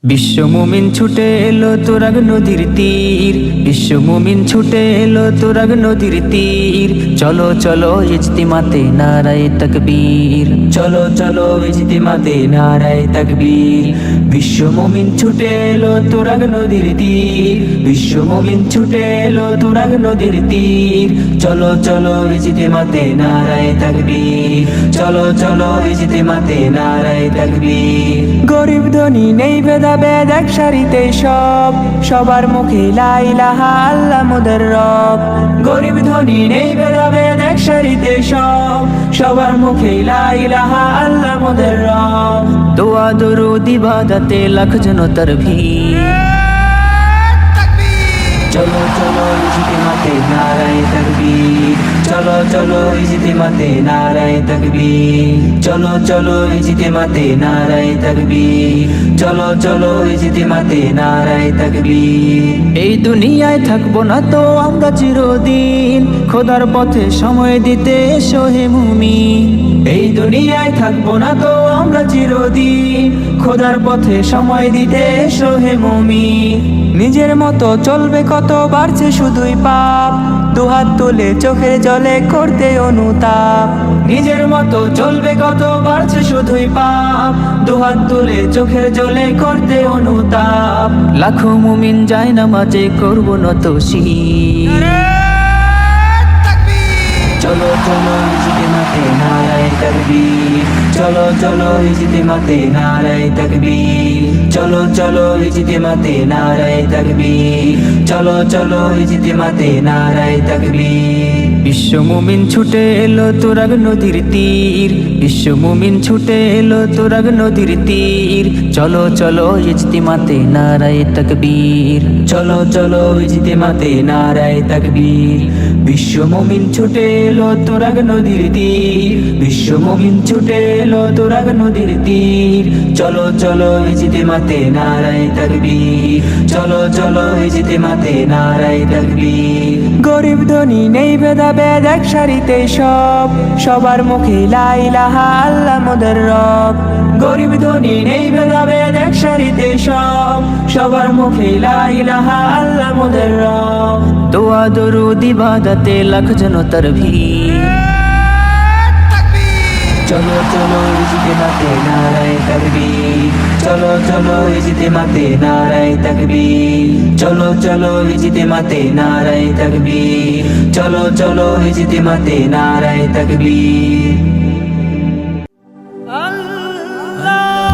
বিশ্ব মুমিন ছুটে এলো তুরাগ নদীর তীর, বিশ্ব মুমিন ছুটে এলো তুরাগ নদীর তীর। চলো চলো ইজতিমাতে নারায়ে তাকবীর, চলো চলো ইজতিমাতে নারায়ে তাকবীর। বিশ্ব মুমিন ছুটে এলো তুরাগ নদীর তীর, বিশ্ব মুমিন ছুটে এলো তুরাগ নদীর তীর। চলো চলো ইজতিমাতে নারায়ে তাকবীর, চলো চলো ইজতিমাতে নারায়ে তাকবীর। গরিব ধনী নেই ভেদাভেদ এক সারিতে সব, সবার মুখে লা ইলাহা আল্লাহ মোদের রব। গরিব ধনী নেই ভেদাভেদ এক সারিতে সব, সবার মুখে লা ইলাহা আল্লাহ মোদের রব। দোয়া দরুদ ইবাদতে লাখ জনতার ভিড়। চলো চলো ইজতিমাতে নারায়ে তাকবীর, চলো চলো ইজতিমাতে নারায়ে তাকবীর, চলো চলো ইজতিমাতে নারায়ে তাকবীর, চলো চলো ইজতিমাতে নারায়ে তাকবীর। এই দুনিয়ায় থাকবো না তো আমরা চিরদিন, খোদার পথে সময় দিতে এসো হে মুমিন। এই দুনিয়ায় থাকবো না তো আমরা চিরদিন, খোদার পথে সময় দিতে এসো হে মুমিন। নিজের মতো চলবে কত বাড়ছে শুধুই পাপ, দুহাত তুলে চোখের জলে করতে অনুতাপ। নিজের মতো চলবে কত বাড়ছে শুধুই পাপ, দুহাত তুলে চোখের জলে করতে অনুতাপ। লাখো মুমিন যায় নামাজে করবো নত শির। চলো চলো ইজতিমাতে নারায়ে তাকবীর, চলো চলো ইজতিমাতে নারায়ে তাকবীর, চলো চলো ইজতিমাতে নারায়ে তাকবীর, চলো চলো ইজতিমাতে নারায়ে তাকবীর। বিশ্ব মুমিন ছুটে এলো তুরাগ নদীর তীর, বিশ্ব মুমিন ছুটে এলো তুরাগ নদীর তীর। চলো চলো ইজতিমাতে নারায়ে তাকবীর, চলো চলো ইজতিমাতে নারায়ে তাকবীর। বিশ্ব মুমিন ছুটে এলো তুরাগ নদীর তীর, বিশ্ব মুমিন ছুটে এলো তুরাগ নদীর তীর। চলো চলো ইজতিমাতে নারায়ে তাকবীর, চলো চলো ইজতিমাতে নারায়ে তাকবীর। গরিব ধনী নেই ভেদাভেদ এক সারিতে সব, সবার মুখে লা ইলাহা আল্লাহ মোদের রব। গরিব ধনী নেই ভেদাভেদ এক সারিতে সব, সবার মুখে লা ইলাহা আল্লাহ মোদের রব। দোয়া দরুদ ইবাদতে লাখ জনতার ভিড়। চলো চলো ইজতিমাতে নারায়ে তাকবীর, চলো চলো ইজতিমাতে নারায়ে তাকবীর, চলো চলো ইজতিমাতে নারায়ে তাকবীর, চলো চলো ইজতিমাতে নারায়ে তাকবীর।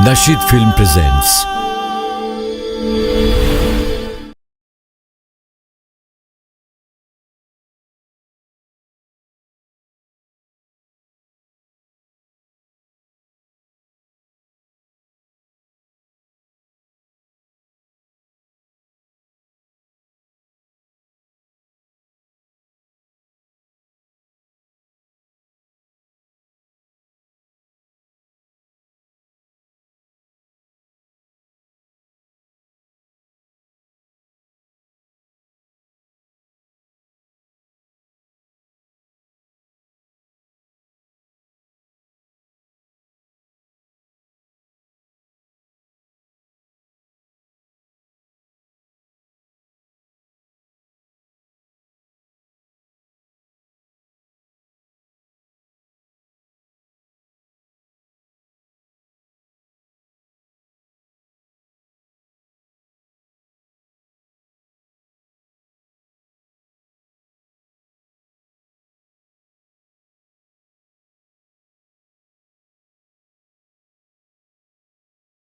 Nasheed Film presents